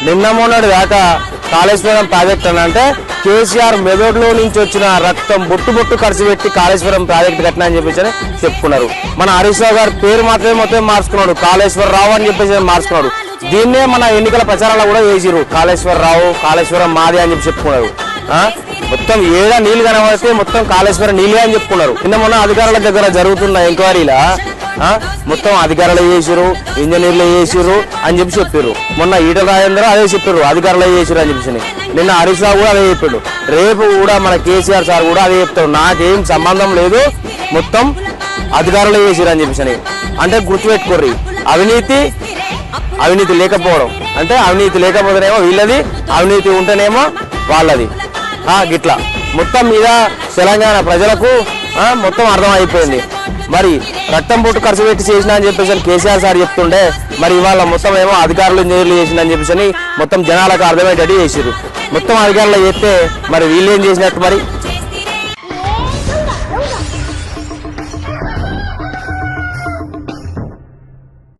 నిన్న మొన్నటి దాకా కాళేశ్వరం ప్రాజెక్ట్ అని అంటే కేసీఆర్ మెదడులో నుంచి వచ్చిన రక్తం బొట్టు ఖర్చు పెట్టి కాళేశ్వరం ప్రాజెక్ట్ కట్టినా అని చెప్పేసి చెప్పుకున్నారు. మన హరీష్ రావు గారు పేరు మాత్రమే మొత్తం మార్చుకున్నాడు, కాళేశ్వరరావు అని చెప్పేసి మార్చుకున్నాడు. దీన్నే మన ఎన్నికల ప్రచారాల్లో కూడా వేసిరు, కాళేశ్వరరావు కాళేశ్వరం మాది అని చెప్పి చెప్పుకున్నారు. మొత్తం ఏడా నీళ్లు కనబడితే మొత్తం కాళేశ్వరం నీళ్ళే అని చెప్పుకున్నారు. నిన్న మొన్న అధికారుల దగ్గర జరుగుతున్న ఎంక్వైరీలా మొత్తం అధికారులు చేసిరు, ఇంజనీర్లు చేసిరు అని చెప్పి చెప్పారు. మొన్న ఈటల రాజేంద్ర అదే చెప్పారు, అధికారులు చేసిరు అని చెప్పేసి. నిన్న హరీష్ రావు కూడా అదే చెప్పాడు. రేపు కూడా మన కేసీఆర్ సార్ కూడా అదే చెప్తాడు, నాకేం సంబంధం లేదు, మొత్తం అధికారులు చేసిరు అని చెప్పేసి. అంటే గుర్తుపెట్టుకోర్రి, అవినీతి లేకపోవడం అంటే అవినీతి లేకపోతేనేమో వీళ్ళది, అవినీతి ఉంటేనేమో వాళ్ళది. గిట్లా మొత్తం మీద తెలంగాణ ప్రజలకు మొత్తం అర్థమైపోయింది. మరి రక్తం బొట్టు ఖర్చు పెట్టి చేసిన అని చెప్పేసి కేసీఆర్ సార్ చెప్తుండే, మరి ఇవాళ మొత్తం ఏమో అధికారులు ఇంజనీర్లు చేసిందని చెప్పేసి మొత్తం జనాలకు అర్థమయ్యేటట్టు చేసిరు. మొత్తం అధికారులు చేస్తే మరి వీళ్ళు ఏం చేసినట్టు మరి?